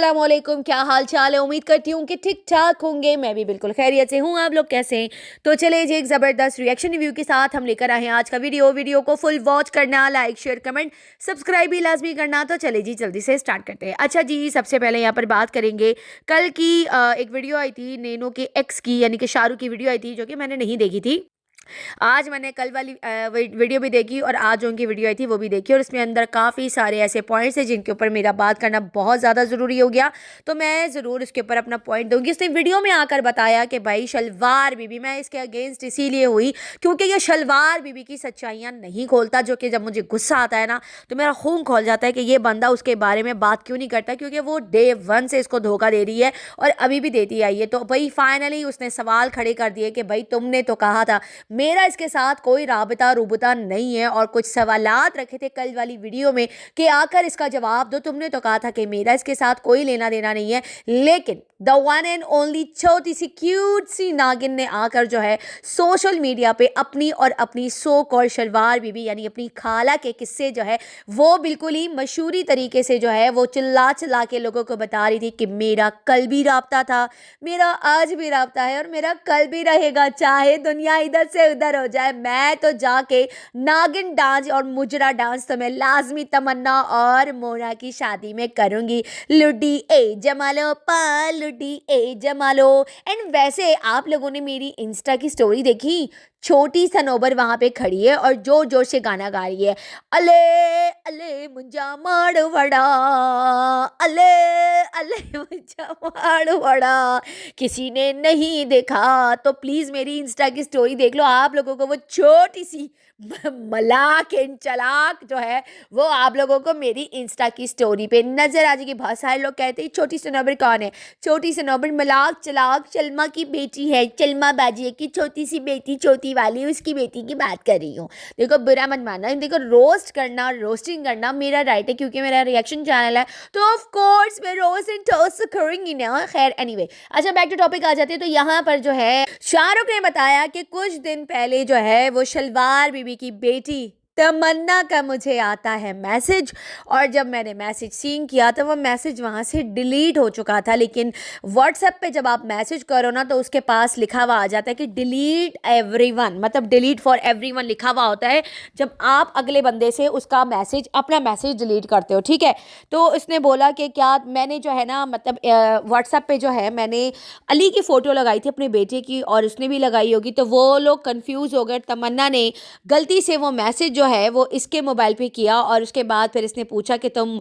अस्सलामुअलैकुम, क्या हाल चाल है। उम्मीद करती हूँ कि ठीक ठाक होंगे। मैं भी बिल्कुल खैरियत से हूँ। आप लोग कैसे हैं? तो चले जी, एक ज़बरदस्त रिएक्शन रिव्यू के साथ हम लेकर आए हैं आज का वीडियो को फुल वॉच करना, लाइक शेयर कमेंट सब्सक्राइब भी लाजमी करना। तो चले जी, जल्दी से स्टार्ट करते हैं। अच्छा जी, सबसे पहले यहाँ पर बात करेंगे कल की एक वीडियो आई थी नैनो के एक्स की, यानी कि शाहरुख की वीडियो आई थी, जो कि मैंने नहीं देखी थी। आज मैंने कल वाली वीडियो भी देखी और आज जो उनकी वीडियो आई थी वो भी देखी, और इसमें अंदर काफ़ी सारे ऐसे पॉइंट्स हैं जिनके ऊपर मेरा बात करना बहुत ज़्यादा ज़रूरी हो गया। तो मैं ज़रूर इसके ऊपर अपना पॉइंट दूंगी। इसने वीडियो में आकर बताया कि भाई शलवार बीबी, मैं इसके अगेंस्ट इसीलिए हुई क्योंकि ये शलवार बीबी की सच्चाइयाँ नहीं खोलता, जो कि जब मुझे गुस्सा आता है ना तो मेरा खून खोल जाता है कि ये बंदा उसके बारे में बात क्यों नहीं करता, क्योंकि वो डे वन से इसको धोखा दे रही है और अभी भी देती आई है। तो भाई फाइनली उसने सवाल खड़े कर दिए कि भाई तुमने तो कहा था, मेरा इसके साथ कोई राबता रूबता नहीं है, और कुछ सवालात रखे थे कल वाली वीडियो में कि आकर इसका जवाब दो। तुमने तो कहा था कि मेरा इसके साथ कोई लेना देना नहीं है, लेकिन द वन एंड ओनली छोटी सी क्यूट सी नागिन ने आकर जो है सोशल मीडिया पे अपनी और अपनी सो कॉल शलवार बीबी यानी अपनी खाला के किस्से जो है वो बिल्कुल ही मशहूरी तरीके से जो है वो चिल्ला चिल्ला के लोगों को बता रही थी कि मेरा कल भी राब्ता था, मेरा आज भी राब्ता है और मेरा कल भी रहेगा, चाहे दुनिया इधर से उधर हो जाए। मैं तो जाके नागिन डांस और मुजरा डांस तो मैं लाजमी तमन्ना और मोना की शादी में करूंगी। लुडी ए जमालो पा लुडी ए जमालो। एंड वैसे आप लोगों ने मेरी इंस्टा की स्टोरी देखी? छोटी सनोबर वहां पे खड़ी है और जोर जोर से गाना गा रही है, अले अले मुंजा माड़वड़ा, अले अले मुंजा माड़वड़ा। किसी ने नहीं देखा तो प्लीज मेरी इंस्टा की स्टोरी देख लो। आप लोगों को वो छोटी सी मलाक एंड चलाक जो है वो आप लोगों को मेरी इंस्टा की स्टोरी पे नजर आ जाएगी। बहुत सारे लोग कहते हैं छोटी सनोबर कौन है? छोटी सनोबर मलाक चलाक चलमा की बेटी है, चलमा बाजी की छोटी सी बेटी, छोटी वाली उसकी बेटी की बात कर रही हूँ। देखो बुरा मत मानना, देखो रोस्ट करना रोस्टिंग करना मेरा राइट है क्योंकि मेरा रिएक्शन चैनल है, तो ऑफ कोर्स मैं रोस्ट एंड टोस्ट करूंगी ना। खैर एनीवे, अच्छा बैक टू टॉपिक आ जाते हैं। तो यहाँ पर जो है शाहरुख ने बताया कि कुछ दिन पहले जो है वो शलवार बीबी की बेटी तमन्ना का मुझे आता है मैसेज, और जब मैंने मैसेज सीन किया तो वो मैसेज वहाँ से डिलीट हो चुका था। लेकिन व्हाट्सएप पे जब आप मैसेज करो ना तो उसके पास लिखा हुआ आ जाता है कि डिलीट एवरीवन, मतलब डिलीट फॉर एवरीवन लिखा हुआ होता है जब आप अगले बंदे से उसका मैसेज अपना मैसेज डिलीट करते हो, ठीक है। तो उसने बोला कि क्या मैंने जो है ना मतलब व्हाट्सएप पे जो है मैंने अली की फ़ोटो लगाई थी अपने बेटे की और उसने भी लगाई होगी, तो वो लोग कन्फ्यूज़ हो गए। तमन्ना ने गलती से वो मैसेज जो है वो इसके मोबाइल पे किया और उसके बाद फिर इसने पूछा कि तुम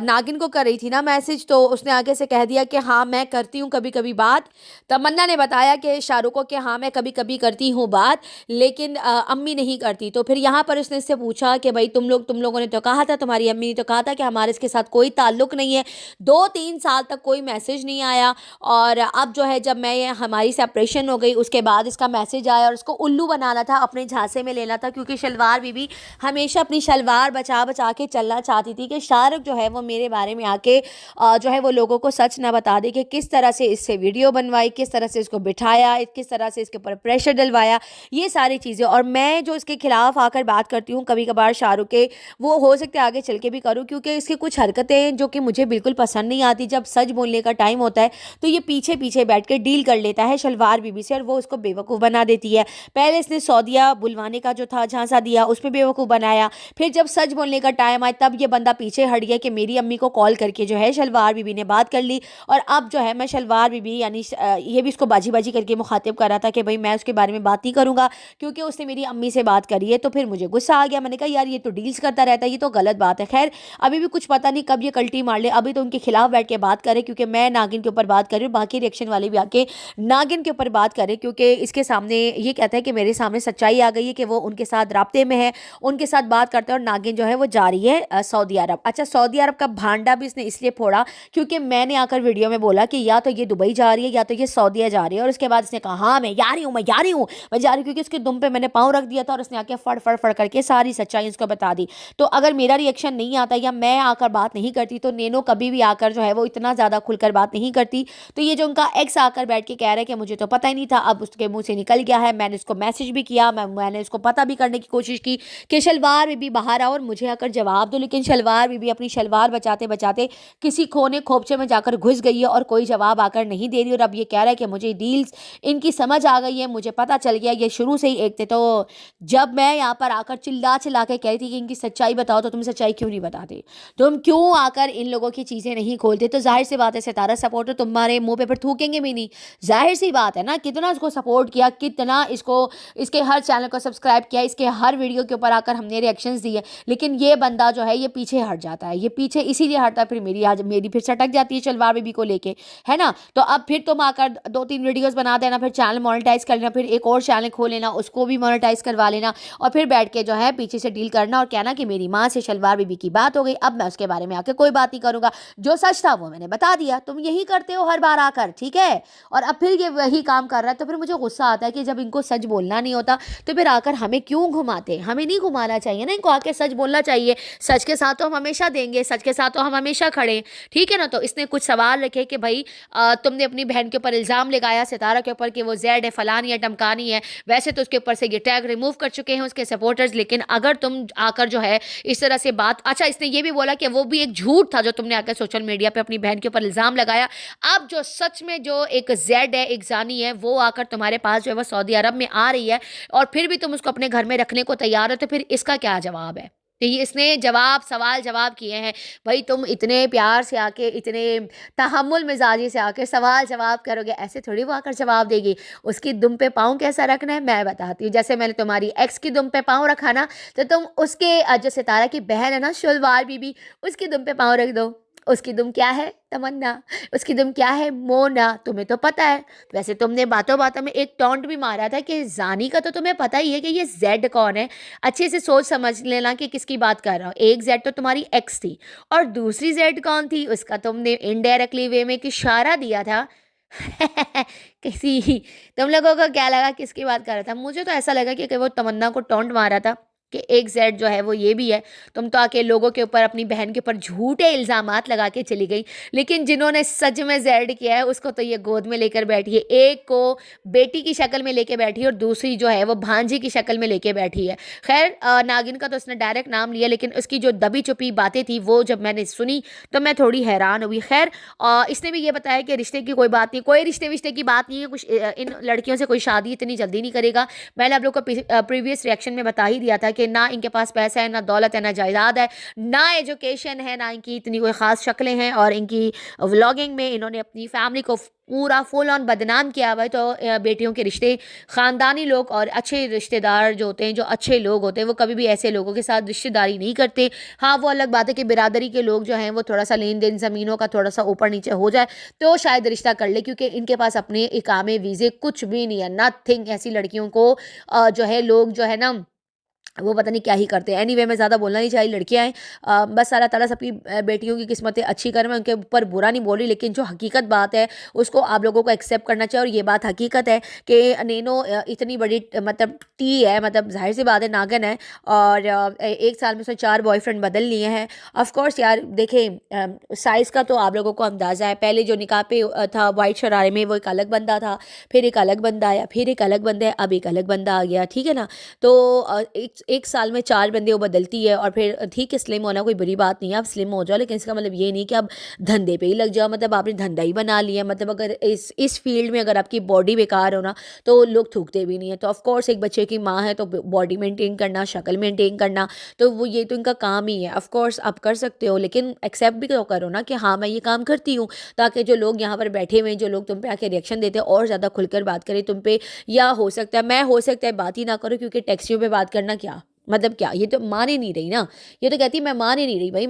नागिन को कर रही थी ना मैसेज, तो उसने आगे से कह दिया कि हाँ मैं करती हूँ कभी कभी बात। तमन्ना ने बताया कि शाहरुख को कि हाँ मैं कभी कभी करती हूँ बात, लेकिन अम्मी नहीं करती। तो फिर यहाँ पर उसने इससे पूछा कि भाई तुम लोगों ने तो कहा था, तुम्हारी अम्मी ने तो कहा था कि हमारे इसके साथ कोई ताल्लुक नहीं है। 2-3 साल तक कोई मैसेज नहीं आया, और अब जो है जब मैं हमारी सेपरेशन हो गई उसके बाद इसका मैसेज आया और उसको उल्लू बनाना था, अपने झांसे में लेना था, क्योंकि शलवार बीबी हमेशा अपनी शलवार बचा बचा के चलना चाहती थी कि शाहरुख जो है वो मेरे बारे में आके जो है वो लोगों को सच ना बता दे कि किस तरह से इससे वीडियो बनवाई, किस तरह से इसको बिठाया, किस तरह से इसके ऊपर प्रेशर डलवाया, ये सारी चीज़ें। और मैं जो इसके खिलाफ आकर बात करती हूँ कभी कभार शाहरुख के, वो हो सकता है आगे चल के भी करूँ, क्योंकि इसकी कुछ हरकतें जो कि मुझे बिल्कुल पसंद नहीं आती। जब सच बोलने का टाइम होता है तो ये पीछे पीछे बैठ के डील कर लेता है शलवार बीबी से और वो उसको बेवकूफ़ बना देती है। पहले इसने सौदिया बुलवाने का जो था झांसा दिया, उसमें बेवकूफ़ बनाया, फिर जब सच बोलने का टाइम आया तब ये बंदा पीछे हट गया कि मेरी अम्मी को कॉल करके जो है शलवार बीबी ने बात कर ली, और अब जो है मैं शलवार बीबी यानी ये भी इसको बाजी बाजी करके मुखातिब कर रहा था कि भाई मैं उसके बारे में बात नहीं करूँगा क्योंकि उसने मेरी अम्मी से बात करी है। तो फिर मुझे गुस्सा आ गया, मैंने कहा यार ये तो डील्स करता रहता है, ये तो गलत बात है। खैर अभी भी कुछ पता नहीं कब ये कल्टी मार ले, अभी तो उनके खिलाफ बैठ के बात करें क्योंकि मैं नागिन के ऊपर बात कर रही हूँ, बाकी रिएक्शन वाले भी आके नागिन के ऊपर बात करें क्योंकि इसके सामने ये कहता है कि मेरे सामने सच्चाई आ गई है कि वो उनके साथ राब्ते में है, उनके साथ बात करते हैं, और नागिन जो है वो जा रही है सऊदी अरब। अच्छा, सऊदी अरब का भांडा भी इसने इसलिए फोड़ा क्योंकि मैंने आकर वीडियो में बोला कि या तो ये दुबई जा रही है या तो ये सऊदीया जा रही है, और उसके बाद इसने कहा हाँ मैं जा रही हूँ, मैं जा रही हूँ, मैं जा रही हूँ, क्योंकि उसके दुम पे मैंने पाँव रख दिया था और उसने आके फड़ फड़ फड़ करके सारी सच्चाई उसको बता दी। तो अगर मेरा रिएक्शन नहीं आता या मैं आकर बात नहीं करती तो नैनो कभी भी आकर जो है वो इतना ज़्यादा खुलकर बात नहीं करती। तो ये जो उनका एक्स आकर बैठ के कह रहा है कि मुझे तो पता ही नहीं था, अब उसके मुंह से निकल गया है, मैंने उसको मैसेज भी किया, मैंने उसको पता भी करने की कोशिश की, कि शलवार बीबी बाहर आओ और मुझे आकर जवाब दो, लेकिन शलवार बीबी अपनी शलवार बचाते बचाते किसी खोने खोपचे में जाकर घुस गई है और कोई जवाब आकर नहीं दे रही। और अब ये कह रहा है कि मुझे डील्स इनकी समझ आ गई है, मुझे पता चल गया, ये शुरू से ही एक थे। तो जब मैं यहाँ पर आकर चिल्ला चिल्ला के कह रही थी कि इनकी सच्चाई बताओ, तो तुम सच्चाई क्यों नहीं बताते, तुम क्यों आकर इन लोगों की चीज़ें नहीं खोलते? तो जाहिर सी बात है सितारा सपोर्टर तुम्हारे मुंह पे फिर थूकेंगे भी नहीं, जाहिर सी बात है ना। कितना इसको सपोर्ट किया, कितना इसको, इसके हर चैनल को सब्सक्राइब किया, इसके हर वीडियो के ऊपर आकर हमने रिएक्शंस दिए, लेकिन ये बंदा जो है ये पीछे हट जाता है। ये पीछे इसीलिए हटता है, फिर मेरी फिर सटक जाती है शलवार बीबी को लेके, है ना। तो अब फिर तुम आकर 2-3 वीडियोस बना देना, फिर चैनल मोनेटाइज कर लेना, फिर एक और चैनल खोल लेना, उसको भी मोनेटाइज करवा लेना, और फिर बैठ के जो है पीछे से डील करना और कहना कि मेरी माँ से शलवार बीबी की बात हो गई, अब मैं उसके बारे में आके कोई बात नहीं करूंगा, जो सच था वो मैंने बता दिया। तुम यही करते हो हर बार आकर, ठीक है। और अब फिर ये वही काम कर रहा है, तो फिर मुझे गुस्सा आता है कि जब इनको सच बोलना नहीं होता तो फिर आकर हमें क्यों घुमाते? हमें नहीं घुमाना चाहिए ना, इनको आके सच बोलना चाहिए। सच के साथ तो हम हमेशा देंगे, सच के साथ तो हम हमेशा खड़े, ठीक है ना। तो इसने कुछ सवाल रखे कि भाई तुमने अपनी बहन के ऊपर इल्ज़ाम लगाया सितारा के ऊपर कि वो जेड है, फलानी है, टमकानी है। वैसे तो उसके ऊपर से ये टैग रिमूव कर चुके हैं उसके सपोर्टर्स, लेकिन अगर तुम आकर जो है इस तरह से बात, अच्छा इसने ये भी बोला कि वो भी एक झूठ था जो तुमने आकर सोशल मीडिया पे अपनी बहन के ऊपर इल्ज़ाम लगाया। अब जो सच में जो एक जेड है, एक जानी है, वो आकर तुम्हारे पास जो है वो सऊदी अरब में आ रही है और फिर भी तुम उसको अपने घर में रखने को तैयार हो, तो फिर इसका क्या जवाब है? तो ये इसने सवाल जवाब किए हैं। भाई तुम इतने प्यार से आके, इतने तहम्मुल मिजाजी से आके सवाल जवाब करोगे, ऐसे थोड़ी वो आकर जवाब देगी। उसकी दुम पे पाँव कैसा रखना है मैं बताती हूँ। जैसे मैंने तुम्हारी एक्स की दुम पे पाँव रखा ना, तो तुम उसके जो सितारा की बहन है ना शलवार बीबी, उसकी दुम पे पाँव रख दो। उसकी दुम क्या है? तमन्ना। उसकी दुम क्या है? मोना। तुम्हें तो पता है। वैसे तुमने बातों बातों में एक टॉन्ट भी मारा था कि जानी का तो तुम्हें पता ही है कि ये जेड कौन है। अच्छे से सोच समझ लेना कि किसकी बात कर रहा हूँ। एक जेड तो तुम्हारी एक्स थी और दूसरी जेड कौन थी, उसका तुमने इनडायरेक्टली वे में एक इशारा दिया था। किसी, तुम लोगों को क्या लगा किसकी बात कर रहा था? मुझे तो ऐसा लगा कि वो तमन्ना को टॉन्ट मारा था कि एक जेड जो है वो ये भी है। तुम तो आके लोगों के ऊपर, अपनी बहन के ऊपर झूठे इल्ज़ामात लगा के चली गई, लेकिन जिन्होंने सच में जेड किया है उसको तो ये गोद में लेकर बैठी है। एक को बेटी की शक्ल में लेके बैठी है और दूसरी जो है वो भांजी की शक्ल में लेके बैठी है। खैर नागिन का तो उसने डायरेक्ट नाम लिया, लेकिन उसकी जो दबी चुपी बातें थी वो जब मैंने सुनी तो मैं थोड़ी हैरान हुई। खैर इसने भी ये बताया कि रिश्ते की कोई बात नहीं, कोई रिश्ते विश्ते की बात नहीं है, कुछ इन लड़कियों से कोई शादी इतनी जल्दी नहीं करेगा। मैंने आप लोग को प्रीवियस रिएक्शन में बता ही दिया था कि ना इनके पास पैसा है, ना दौलत है, ना जायदाद है, ना एजुकेशन है, ना इनकी इतनी कोई ख़ास शक्लें हैं, और इनकी व्लॉगिंग में इन्होंने अपनी फैमिली को पूरा फुल ऑन बदनाम किया हुआ है। तो बेटियों के रिश्ते, ख़ानदानी लोग और अच्छे रिश्तेदार जो होते हैं, जो अच्छे लोग होते हैं, वो कभी भी ऐसे लोगों के साथ रिश्तेदारी नहीं करते। हाँ, वो अलग बात है कि बिरादरी के लोग जो हैं वो थोड़ा सा लेन देन ज़मीनों का थोड़ा सा ऊपर नीचे हो जाए तो शायद रिश्ता कर ले, क्योंकि इनके पास अपने इकामे वीज़े कुछ भी नहीं है, नथिंग। ऐसी लड़कियों को जो है लोग जो है ना वो पता नहीं क्या ही करते हैं। एनीवे मैं ज़्यादा बोलना नहीं चाहिए, लड़कियाँ हैं, बस अल्लाह ताला सबकी बेटियों की किस्मतें अच्छी करे। मैं उनके ऊपर बुरा नहीं बोल रही, लेकिन जो हकीकत बात है उसको आप लोगों को एक्सेप्ट करना चाहिए। और ये बात हकीकत है कि नैनो इतनी बड़ी मतलब टी है, मतलब जाहिर सी बात है नागन है, और एक साल में उसने 4 बॉयफ्रेंड बदल लिए हैं। ऑफकोर्स यार देखें, साइज़ का तो आप लोगों को अंदाज़ा है। पहले जो निकाह पे था वाइट शरारे में, वो एक अलग बंदा था, फिर एक अलग बंदा आया, फिर एक अलग बंदा है, अब एक अलग बंदा आ गया, ठीक है ना। तो एक साल में 4 बंदे वो बदलती है। और फिर ठीक है, स्लिम होना कोई बुरी बात नहीं है, आप स्लिम हो जाओ, लेकिन इसका मतलब ये नहीं कि आप धंधे पे ही लग जाओ, मतलब आपने धंधा ही बना लिया। मतलब अगर इस फील्ड में अगर आपकी बॉडी बेकार हो ना तो लोग थूकते भी नहीं है। तो ऑफकोर्स एक बच्चे की माँ है तो बॉडी मेंटेन करना, शक्ल मेंटेन करना, तो वो ये तो इनका काम ही है। ऑफकोर्स आप कर सकते हो, लेकिन एक्सेप्ट भी तो करो ना कि हाँ मैं ये काम करती हूँ, ताकि जो लोग यहाँ पर बैठे हुए हैं, जो लोग तुम पे आके रिएक्शन देते हैं, और ज़्यादा खुलकर बात करें तुम पे। या हो सकता है मैं, हो सकता है बात ही ना करो, क्योंकि टैक्सियों पे बात करना क्या मतलब क्या, ये तो मान ही नहीं रही ना। ये तो कहती मैं मान ही नहीं रही। भाई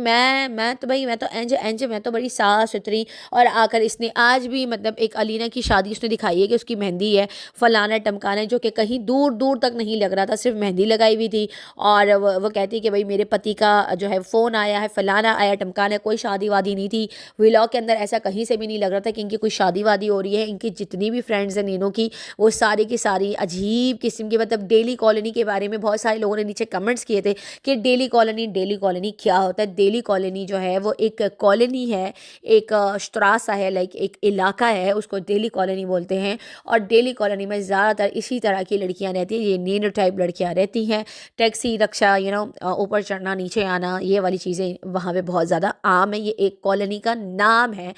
मैं तो एंज मैं तो बड़ी साफ सुथरी। और आकर इसने आज भी मतलब एक अलीना की शादी उसने दिखाई है कि उसकी मेहंदी है, फलाना टमकाना, जो कि कहीं दूर दूर तक नहीं लग रहा था, सिर्फ मेहंदी लगाई हुई थी। और वो कहती है कि भाई मेरे पति का जो है फ़ोन आया है, फलाना आया, टमकाना, कोई शादी वादी नहीं थी। व्लॉग के अंदर ऐसा कहीं से भी नहीं लग रहा था कि इनकी कोई शादी वादी हो रही है। इनकी जितनी भी फ्रेंड्स हैं नीनों की, वो सारी की सारी अजीब किस्म की, मतलब डेली कॉलोनी के बारे में बहुत सारे लोगों ने नीचे कमेंट्स किए थे कि डेली कॉलोनी क्या होता है। डेली कॉलोनी जो है वो एक कॉलोनी है, एक शतरासा है, लाइक एक इलाका है, उसको डेली कॉलोनी बोलते हैं। और डेली कॉलोनी में ज़्यादातर इसी तरह की लड़कियां रहती हैं, ये नीनो टाइप लड़कियां रहती हैं। टैक्सी रिक्शा ऊपर चढ़ना नीचे आना, ये वाली चीज़ें वहाँ पे बहुत ज़्यादा आम है। ये एक कॉलोनी का नाम है,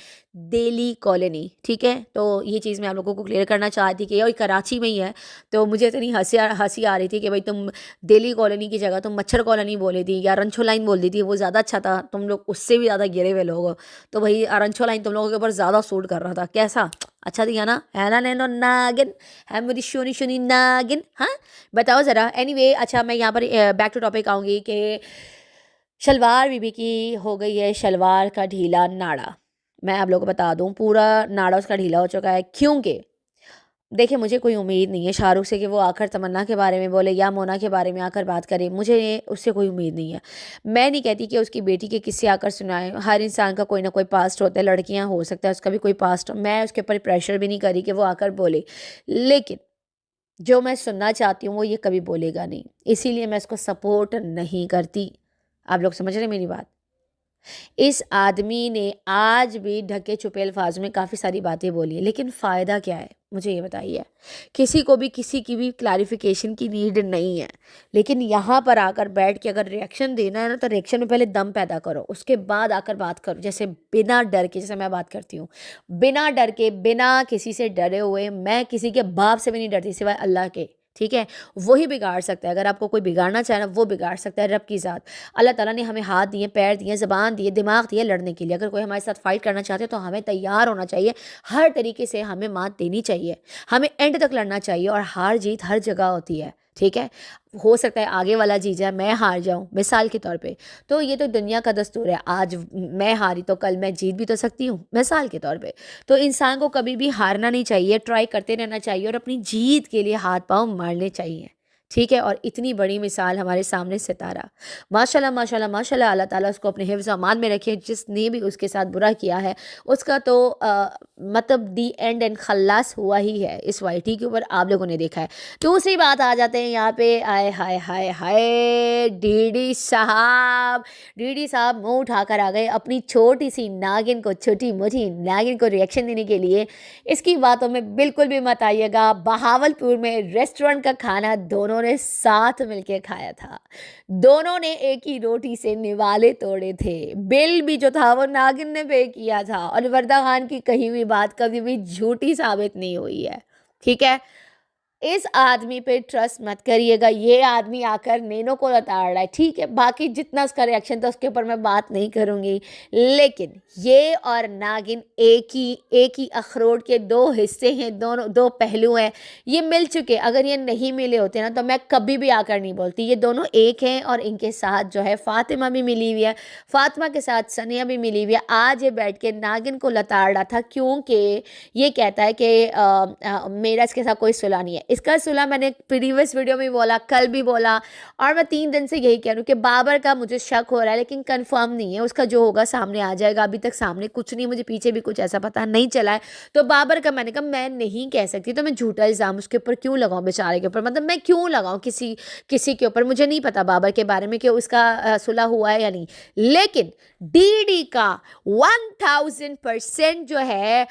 डेली कॉलोनी, ठीक है। तो ये चीज़ मैं आप लोगों को क्लियर करना चाहती कि ये कराची में ही है। तो मुझे इतनी हंसी आ रही थी कि भाई तुम डेली कॉलोनी की जगह तुम मच्छर कॉलोनी बोली थी या रंछो लाइन बोल दी थी, वो ज़्यादा अच्छा था। तुम लोग उससे भी ज़्यादा गिरे हुए लोग हो, तो भाई रंछो लाइन तुम लोगों के ऊपर ज़्यादा सूट कर रहा था। कैसा अच्छा दिया ना, है ना नैनो नागिन, है मेरी शोनी शोनी नागिन। हाँ बताओ ज़रा। एनीवे अच्छा, मैं यहाँ पर बैक टू टॉपिक आऊँगी कि शलवार बीबी की हो गई है शलवार का ढीला नाड़ा। मैं आप लोगों को बता दूं, पूरा नाड़ा उसका ढीला हो चुका है। क्योंकि देखिए, मुझे कोई उम्मीद नहीं है शाहरुख से कि वो आकर तमन्ना के बारे में बोले या मोना के बारे में आकर बात करे। मुझे उससे कोई उम्मीद नहीं है। मैं नहीं कहती कि उसकी बेटी के किस्से आकर सुनाए। हर इंसान का कोई ना कोई पास्ट होता है, लड़कियां हो सकता है उसका भी कोई पास्ट। मैं उसके ऊपर प्रेशर भी नहीं करी कि वो आकर बोले, लेकिन जो मैं सुनना चाहती हूँ वो ये कभी बोलेगा नहीं, इसीलिए मैं इसको सपोर्ट नहीं करती। आप लोग समझ रहे हैं मेरी बात। इस आदमी ने आज भी ढके छुपे अल्फाज में काफ़ी सारी बातें बोली है, लेकिन फ़ायदा क्या है मुझे ये बताइए। किसी को भी किसी की भी क्लैरिफिकेशन की नीड नहीं है, लेकिन यहाँ पर आकर बैठ के अगर रिएक्शन देना है ना, तो रिएक्शन में पहले दम पैदा करो, उसके बाद आकर बात करो। जैसे बिना डर के, जैसे मैं बात करती हूँ, बिना डर के, बिना किसी से डरे हुए। मैं किसी के बाप से भी नहीं डरती सिवाय अल्लाह के, ठीक है। वही बिगाड़ सकता है, अगर आपको कोई बिगाड़ना चाहे ना, वो बिगाड़ सकता है। रब की ज़ात, अल्लाह ताला ने हमें हाथ दिए, पैर दिए, ज़बान दिए, दिमाग दिए लड़ने के लिए। अगर कोई हमारे साथ फाइट करना चाहते तो हमें तैयार होना चाहिए, हर तरीके से हमें मात देनी चाहिए, हमें एंड तक लड़ना चाहिए। और हार जीत हर जगह होती है, ठीक है। हो सकता है आगे वाला जीत जाए, मैं हार जाऊं, मिसाल के तौर पे। तो ये तो दुनिया का दस्तूर है, आज मैं हारी तो कल मैं जीत भी तो सकती हूँ, मिसाल के तौर पे। तो इंसान को कभी भी हारना नहीं चाहिए, ट्राई करते रहना चाहिए और अपनी जीत के लिए हाथ पांव मारने चाहिए, ठीक है। और इतनी बड़ी मिसाल हमारे सामने सितारा, माशाल्लाह माशाल्लाह माशाल्लाह, अल्लाह ताला उसको अपने हिफ्ज़ अमान में रखे। जिसने भी उसके साथ बुरा किया है उसका तो मतलब दी एंड एंड खल्लास हुआ ही है इस वाईटी के ऊपर, आप लोगों ने देखा है। दूसरी बात आ जाते हैं यहाँ पे, आए हाय हाय हाय, डीडी साहब मुंह उठाकर आ गए अपनी छोटी सी नागिन को, छोटी मोटी नागिन को रिएक्शन देने के लिए। इसकी बातों में बिल्कुल भी मत आइएगा। बहावलपुर में रेस्टोरेंट का खाना दोनों ने साथ मिलके खाया था, दोनों ने एक ही रोटी से निवाले तोड़े थे। बिल भी जो था वो नागिन ने पे किया था। और वरदा खान की कही हुई बात कभी भी झूठी साबित नहीं हुई है, ठीक है। इस आदमी पे ट्रस्ट मत करिएगा, ये आदमी आकर नैनो को लताड़ रहा है, ठीक है। बाकी जितना उसका रिएक्शन था उसके ऊपर मैं बात नहीं करूँगी, लेकिन ये और नागिन एक ही अखरोट के दो हिस्से हैं, दोनों दो पहलू हैं। ये मिल चुके, अगर ये नहीं मिले होते ना तो मैं कभी भी आकर नहीं बोलती। ये दोनों एक हैं और इनके साथ जो है फातिमा भी मिली हुई है, फातिमा के साथ सनिया भी मिली हुई है। आज ये बैठ के नागिन को लताड़ रहा था, क्योंकि ये कहता है कि मेरा इसके साथ कोई सुलह नहीं है। इसका सुलह मैंने प्रीवियस वीडियो में बोला, कल भी बोला, और मैं 3 दिन से यही कह रही हूँ कि बाबर का मुझे शक हो रहा है, लेकिन कंफर्म नहीं है। उसका जो होगा सामने आ जाएगा। अभी तक सामने कुछ नहीं, मुझे पीछे भी कुछ ऐसा पता नहीं चला है। तो बाबर का मैंने कहा मैं नहीं कह सकती, तो मैं झूठा इल्ज़ाम उसके ऊपर क्यों लगाऊं, बेचारे के ऊपर। मतलब मैं क्यों लगाऊं किसी के ऊपर। मुझे नहीं पता बाबर के बारे में कि उसका सुलह हुआ है या नहीं, लेकिन डीडी का 1000% जो है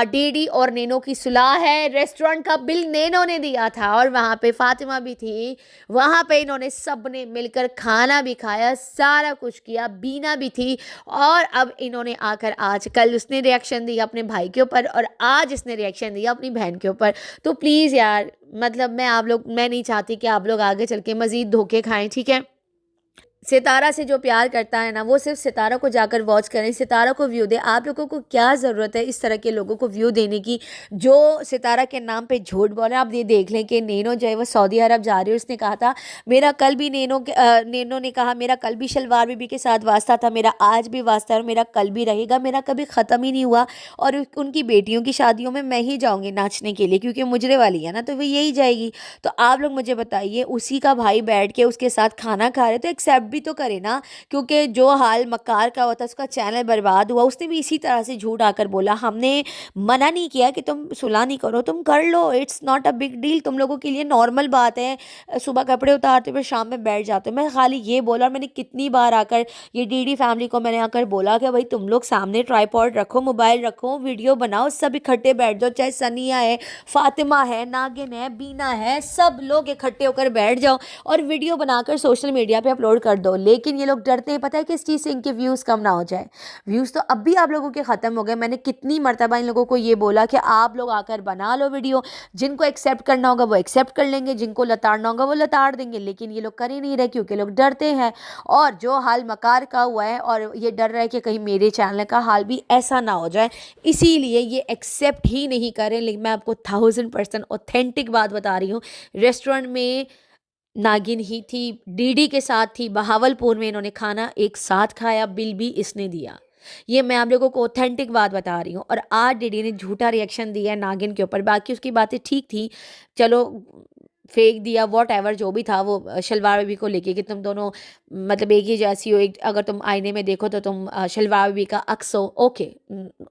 डीडी और नैनो की सुलह है। रेस्टोरेंट का बिल नैनो ने दिया था और वहाँ पे फातिमा भी थी, वहाँ पे इन्होंने सब ने मिलकर खाना भी खाया, सारा कुछ किया, बीना भी थी। और अब इन्होंने आकर आज कल उसने रिएक्शन दिया अपने भाई के ऊपर और आज इसने रिएक्शन दिया अपनी बहन के ऊपर। तो प्लीज़ यार, मतलब मैं नहीं चाहती कि आप लोग आगे चल के मज़ीद धोखे खाएं, ठीक है। सितारा से जो प्यार करता है ना, वो सिर्फ सितारा को जाकर वॉच करें, सितारा को व्यू दे। आप लोगों को क्या ज़रूरत है इस तरह के लोगों को व्यू देने की जो सितारा के नाम पे झूठ बोले। आप ये देख लें कि नैनो जो है वो सऊदी अरब जा रही है। उसने कहा था मेरा कल भी नैनो ने कहा मेरा कल भी शलवार बीबी के साथ वास्ता था, मेरा आज भी वास्ता है और मेरा कल भी रहेगा, मेरा कभी ख़त्म ही नहीं हुआ। और उनकी बेटियों की शादियों में मैं ही जाऊँगी नाचने के लिए, क्योंकि मुजरे वाली है ना, तो वो यही जाएगी। तो आप लोग मुझे बताइए, उसी का भाई बैठ के उसके साथ खाना खा रहे तो एक्सेप्ट भी तो करे ना, क्योंकि जो हाल मक्कार का हुआ था उसका चैनल बर्बाद हुआ, उसने भी इसी तरह से झूठ आकर बोला। हमने मना नहीं किया कि तुम सुलह नहीं करो, तुम कर लो, it's not a big deal, तुम लोगों के लिए नॉर्मल बात है। सुबह कपड़े उतारते हुए शाम में बैठ जाते हो। मैं खाली ये बोला, और मैंने कितनी बार आकर ये डीडी फैमिली को मैंने आकर बोला कि भाई तुम लोग सामने ट्राईपॉड रखो, मोबाइल रखो, वीडियो बनाओ, सब इकट्ठे बैठ जाओ, चाहे सनिया है, फातिमा है, नागिन है, बीना है, सब लोग इकट्ठे होकर बैठ जाओ और वीडियो बनाकर सोशल मीडिया पे अपलोड कर दो। लेकिन ये लोग डरते हैं, पता है किस चीज़ से? इनके व्यूज़ कम ना हो जाए। व्यूज़ तो अब भी आप लोगों के ख़त्म हो गए। मैंने कितनी मरतबा इन लोगों को ये बोला कि आप लोग आकर बना लो वीडियो, जिनको एक्सेप्ट करना होगा वो एक्सेप्ट कर लेंगे, जिनको लताड़ना होगा वो लताड़ देंगे। लेकिन ये लोग कर ही नहीं रहे, क्योंकि लोग डरते हैं। और जो हाल मकार का हुआ है, और ये डर रहा है कि कहीं मेरे चैनल का हाल भी ऐसा ना हो जाए, इसीलिए ये एक्सेप्ट ही नहीं करें। लेकिन मैं आपको 1000% ऑथेंटिक बात बता रही हूँ। रेस्टोरेंट में नागिन ही थी, डीडी के साथ थी, बहावलपुर में इन्होंने खाना एक साथ खाया, बिल भी इसने दिया। ये मैं आप लोगों को ऑथेंटिक बात बता रही हूँ। और आज डीडी ने झूठा रिएक्शन दिया है नागिन के ऊपर। बाकी उसकी बातें ठीक थी, चलो फेंक दिया, वॉट एवर जो भी था, वो शलवार बीबी को लेके कि तुम दोनों मतलब एक ही जैसी हो, एक अगर तुम आईने में देखो तो तुम शलवार बीबी का अक्स हो, ओके,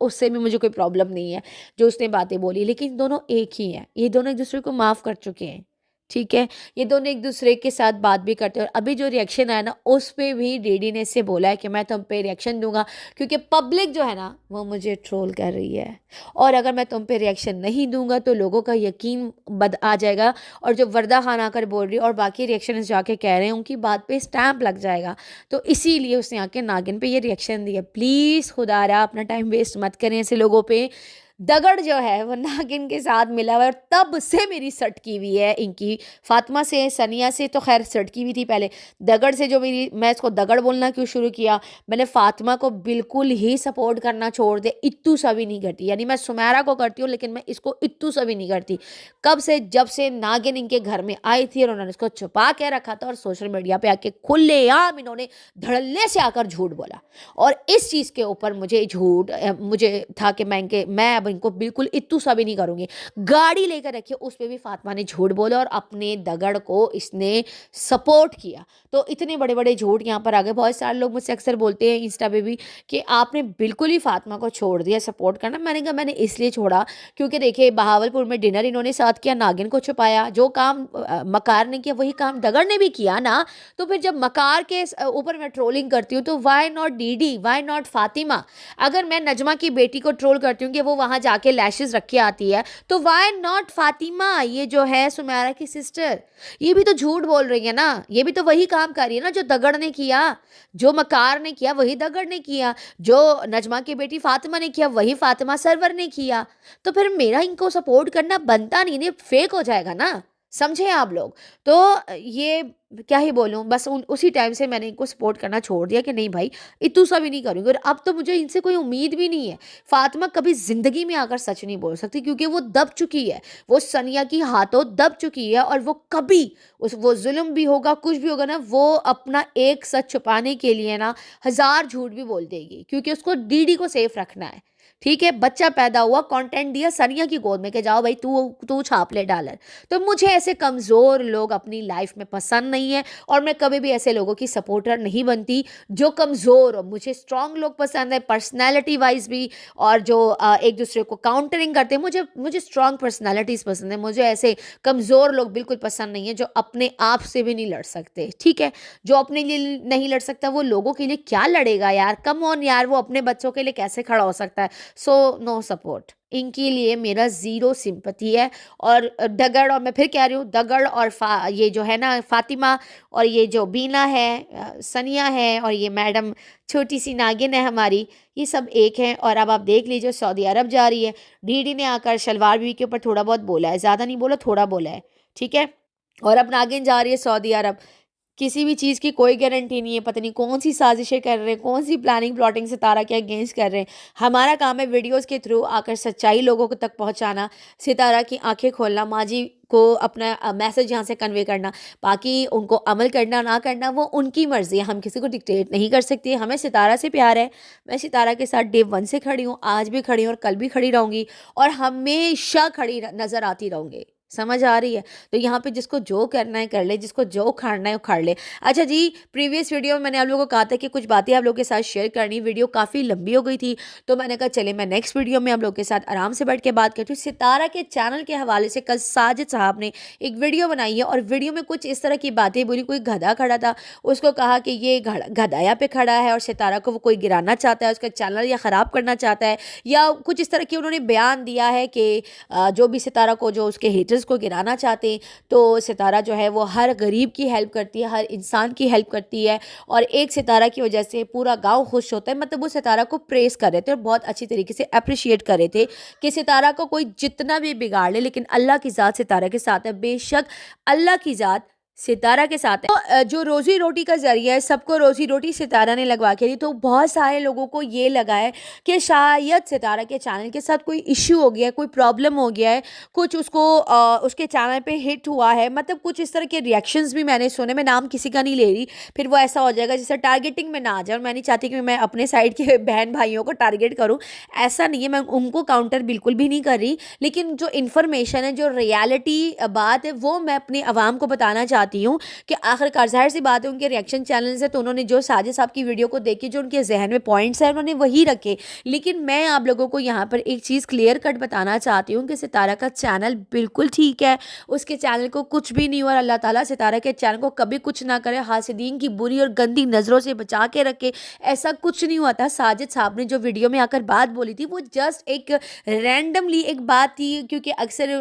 उससे भी मुझे कोई प्रॉब्लम नहीं है जो उसने बातें बोली। लेकिन दोनों एक ही हैं, ये दोनों एक दूसरे को माफ़ कर चुके हैं, ठीक है। ये दोनों एक दूसरे के साथ बात भी करते हैं। और अभी जो रिएक्शन आया ना, उस पे भी डीडी ने इससे बोला है कि मैं तुम पे रिएक्शन दूंगा, क्योंकि पब्लिक जो है ना वो मुझे ट्रोल कर रही है, और अगर मैं तुम पे रिएक्शन नहीं दूंगा तो लोगों का यकीन बद आ जाएगा। और जो वरदा खान आकर बोल रही है और बाकी रिएक्शन जाके कह रहे हैं, उनकी बात पे स्टैंप लग जाएगा। तो इसीलिए उसने आके नागिन पे ये रिएक्शन दिया। प्लीज़ खुदारा अपना टाइम वेस्ट मत करें ऐसे लोगों पे। दगड़ जो है वो नागिन के साथ मिला हुआ है, और तब से मेरी सटकी हुई है इनकी। फातिमा से, सनिया से तो खैर सटकी हुई थी पहले, दगड़ से जो मेरी, मैं इसको दगड़ बोलना क्यों शुरू किया, मैंने फातिमा को बिल्कुल ही सपोर्ट करना छोड़ दिया, इत्तू सा भी नहीं करती। यानी मैं सुमेरा को करती हूँ, लेकिन मैं इसको इत्तू सा भी नहीं करती। कब से? जब से नागिन इनके घर में आई थी और उन्होंने इसको छुपा के रखा था, और सोशल मीडिया पे आके खुलेआम इन्होंने धड़ल्ले से आकर झूठ बोला। और इस चीज़ के ऊपर मुझे था कि मैं अब इनको बिल्कुल इत्तू सा भी नहीं करूंगी। गाड़ी लेकर रखी, उस पर भी फातिमा ने झूठ बोला और अपने दगड़ को इसने सपोर्ट किया। तो इतने बड़े बड़े झूठ यहाँ पर आ गए। बहुत सारे लोग मुझसे अक्सर बोलते हैं इंस्टा पे भी कि आपने बिल्कुल ही फातिमा को छोड़ दिया सपोर्ट करना। मैंने कहा मैंने इसलिए छोड़ा क्योंकि देखिए, बहावलपुर में डिनर इन्होंने साथ किया, नागिन को छुपाया, जो काम मकार ने किया वही काम दगड़ ने भी किया ना। तो फिर जब मकार के ऊपर मैं ट्रोलिंग करती हूँ तो why not DD, why not Fatima? अगर मैं नजमा की बेटी को ट्रोल करती हूँ कि वो वहाँ जाके लैशेस रख के आती है, तो वाई नॉट फातिमा, ये जो है सुमेरा की सिस्टर, ये भी तो झूठ बोल रही है ना, ये भी तो वही काम कर रही है ना जो दगड़ ने किया, जो मकार ने किया वही दगड़ ने किया, जो नजमा की बेटी फातिमा ने किया वही फातिमा सरवर ने किया। तो फिर मेरा इनको सपोर्ट करना बनता नहीं, फेक हो जाएगा ना, समझे आप लोग? तो ये क्या ही बोलूँ, बस उसी टाइम से मैंने इनको सपोर्ट करना छोड़ दिया कि नहीं भाई, इतू सा भी नहीं करूँगी। और अब तो मुझे इनसे कोई उम्मीद भी नहीं है। फातिमा कभी ज़िंदगी में आकर सच नहीं बोल सकती, क्योंकि वो दब चुकी है, वो सनिया की हाथों दब चुकी है, और वो कभी वो जुल्म भी होगा, कुछ भी होगा ना, वो अपना एक सच छुपाने के लिए ना 1000 झूठ भी बोल देगी, क्योंकि उसको डीडी को सेफ रखना है। ठीक है, बच्चा पैदा हुआ, कंटेंट दिया सनिया की गोद में के जाओ भाई, तू छाप ले डॉलर। तो मुझे ऐसे कमज़ोर लोग अपनी लाइफ में पसंद नहीं है, और मैं कभी भी ऐसे लोगों की सपोर्टर नहीं बनती जो कमज़ोर हो। मुझे स्ट्रांग लोग पसंद है, पर्सनैलिटी वाइज भी, और जो एक दूसरे को काउंटरिंग करते हैं। मुझे स्ट्रांग पर्सनैलिटीज़ पसंद है, मुझे ऐसे कमज़ोर लोग बिल्कुल पसंद नहीं है जो अपने आप से भी नहीं लड़ सकते। ठीक है, जो अपने लिए नहीं लड़ सकता वो लोगों के लिए क्या लड़ेगा यार? कम ऑन यार, वो अपने बच्चों के लिए कैसे खड़ा हो सकता है? सो नो सपोर्ट, इनके लिए मेरा ज़ीरो सिंपैथी है। और दगड़, और मैं फिर कह रही हूँ, दगड़ और ये जो है ना फातिमा, और ये जो बीना है, सनिया है, और ये मैडम छोटी सी नागिन है हमारी, ये सब एक हैं। और अब आप देख लीजिए सऊदी अरब जा रही है, डीडी ने आकर शलवार बीबी के ऊपर थोड़ा बहुत बोला है, ज़्यादा नहीं बोला, थोड़ा बोला है, ठीक है। और अब नागिन जा रही है सऊदी अरब। किसी भी चीज़ की कोई गारंटी नहीं है, पता नहीं कौन सी साजिशें कर रहे हैं, कौन सी प्लानिंग प्लॉटिंग सितारा के अगेंस्ट कर रहे हैं। हमारा काम है वीडियोस के थ्रू आकर सच्चाई लोगों को तक पहुंचाना, सितारा की आंखें खोलना, माँ जी को अपना मैसेज यहाँ से कन्वे करना। बाकी उनको अमल करना ना करना वो उनकी मर्ज़ी है, हम किसी को डिक्टेट नहीं कर सकते। हमें सितारा से प्यार है, मैं सितारा के साथ डे 1 से खड़ी हूँ, आज भी खड़ी हूँ और कल भी खड़ी रहूँगी, और हमेशा खड़ी नज़र आती रहूँगी। समझ आ रही है? तो यहाँ पे जिसको जो करना है कर ले, जिसको जो उखाड़ना है उखाड़ ले। अच्छा जी, प्रीवियस वीडियो में मैंने आप लोगों को कहा था कि कुछ बातें आप लोगों के साथ शेयर करनी, वीडियो काफ़ी लंबी हो गई थी, तो मैंने कहा चले मैं नेक्स्ट वीडियो में आप लोगों के साथ आराम से बैठ के बात करती हूँ। सितारा के चैनल के हवाले से कल साजिद साहब ने एक वीडियो बनाई है और वीडियो में कुछ इस तरह की बातें बोली। कोई गधा खड़ा था, उसको कहा कि ये गधाया पे खड़ा है और सितारा को वो कोई गिराना चाहता है, उसका चैनल या ख़राब करना चाहता है, या कुछ इस तरह की उन्होंने बयान दिया है कि जो भी सितारा को, जो उसके हेटर्स को गिराना चाहते हैं, तो सितारा जो है वो हर गरीब की हेल्प करती है, हर इंसान की हेल्प करती है, और एक सितारा की वजह से पूरा गांव खुश होता है। मतलब वो सितारा को प्रेस कर रहे थे और बहुत अच्छी तरीके से अप्रिशिएट कर रहे थे कि सितारा को कोई जितना भी बिगाड़ ले, लेकिन अल्लाह की ज़ात सितारा के साथ है। बेशक अल्लाह की ज़ात सितारा के साथ है। तो जो रोजी रोटी का जरिया है, सबको रोजी रोटी सितारा ने लगवा के दी। तो बहुत सारे लोगों को ये लगा है कि शायद सितारा के चैनल के साथ कोई इश्यू हो गया है, कोई प्रॉब्लम हो गया है, कुछ उसको उसके चैनल पे हिट हुआ है। मतलब कुछ इस तरह के रिएक्शंस भी मैंने सुने। मैं नाम किसी का नहीं ले रही, फिर वो ऐसा हो जाएगा जैसे टारगेटिंग में ना आ जाए, और मैं नहीं चाहती कि मैं अपने साइड के बहन भाइयों को टारगेट करूँ। ऐसा नहीं है, मैं उनको काउंटर बिल्कुल भी नहीं कर रही, लेकिन जो इन्फॉर्मेशन है, जो रियलिटी बात है, वो मैं अपनी आवाम को बताना चाहती हूँ कि आखिरकार ज़ाहिर सी बात है उनके रिएक्शन चैनल से, तो उन्होंने जो साजिद साहब की वीडियो को देखी, जो उनके जहन में पॉइंट्स हैं उन्होंने वही रखे। लेकिन मैं आप लोगों को यहाँ पर एक चीज़ क्लियर कट बताना चाहती हूँ कि सितारा का चैनल बिल्कुल ठीक है, उसके चैनल को कुछ भी नहीं हुआ। अल्लाह ताला सितारा के चैनल को कभी कुछ ना करे, हासिदीन की बुरी और गंदी नज़रों से बचा के रखे, ऐसा कुछ नहीं हुआ था। साजिद साहब ने जो वीडियो में आकर बात बोली थी वो जस्ट एक रैंडमली एक बात थी, क्योंकि अक्सर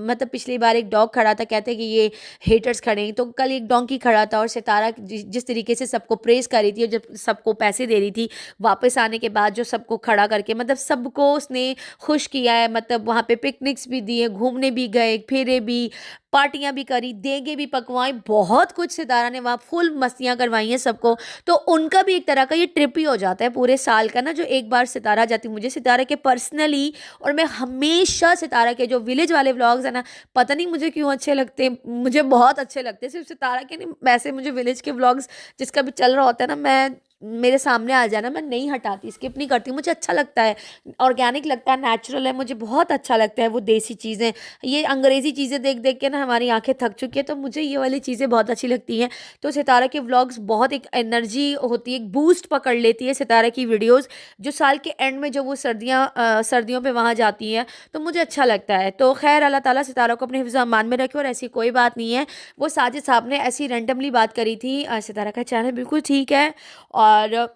मतलब पिछली बार एक डॉग खड़ा था, कहते कि ये हेटर्स खड़े हैं, तो कल एक डोंकी खड़ा था और सितारा जिस तरीके से सबको प्रेस कर रही थी और जब सबको पैसे दे रही थी वापस आने के बाद, जो सबको खड़ा करके मतलब सबको उसने खुश किया है। मतलब वहाँ पे पिकनिक्स भी दिए, घूमने भी गए, फेरे भी, पार्टियां भी करी, देगे भी पकवाई, बहुत कुछ सितारा ने वहाँ फुल मस्तियाँ करवाई हैं सबको। तो उनका भी एक तरह का ये ट्रिप ही हो जाता है पूरे साल का ना, जो एक बार सितारा जाती। मुझे सितारा के पर्सनली, और मैं हमेशा सितारा के जो विलेज वाले व्लॉग्स है ना, पता नहीं मुझे क्यों अच्छे लगते हैं, मुझे बहुत अच्छे लगते हैं। सिर्फ सितारा के नहीं, वैसे मुझे विलेज के व्लॉग्स जिसका भी चल रहा होता है ना, मैं मेरे सामने आ जाना, मैं नहीं हटाती, स्किप नहीं करती। मुझे अच्छा लगता है, ऑर्गेनिक लगता है, नेचुरल है, मुझे बहुत अच्छा लगता है वो देसी चीज़ें। ये अंग्रेज़ी चीज़ें देख देख के ना हमारी आंखें थक चुकी है, तो मुझे ये वाली चीज़ें बहुत अच्छी लगती हैं। तो सितारा के व्लॉग्स बहुत एक एनर्जी होती है, एक बूस्ट पकड़ लेती है सितारा की वीडियोज़, जो साल के एंड में जो वो सर्दियों पर वहाँ जाती हैं, तो मुझे अच्छा लगता है। तो खैर अल्लाह ताला सितारा को अपने हिफ्ज़ अमान में रखे, और ऐसी कोई बात नहीं है। वो साजिद साहब ने ऐसी रैंडमली बात करी थी। सितारा का चैनल बिल्कुल ठीक है, और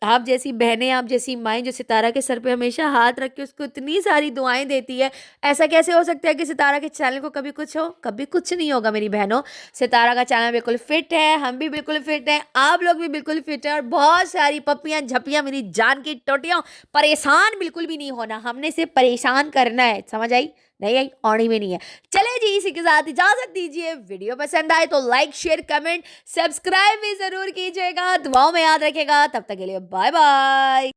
आप जैसी बहनें, आप जैसी माएँ जो सितारा के सर पे हमेशा हाथ रख के उसको इतनी सारी दुआएं देती है, ऐसा कैसे हो सकता है कि सितारा के चैनल को कभी कुछ हो? कभी कुछ नहीं होगा मेरी बहनों। सितारा का चैनल बिल्कुल फिट है, हम भी बिल्कुल फिट हैं, आप लोग भी बिल्कुल फिट हैं, और बहुत सारी पप्पियाँ झप्पियाँ मेरी जान की टोटियाँ, परेशान बिल्कुल भी नहीं होना, हमने सिर्फ परेशान करना है। समझ आई? नहीं आई? औड़ी में नहीं है। चले जी, इसी के साथ इजाजत दीजिए। वीडियो पसंद आए तो लाइक शेयर कमेंट सब्सक्राइब भी जरूर कीजिएगा, दुआओं में याद रखेगा। तब तक के लिए बाय बाय।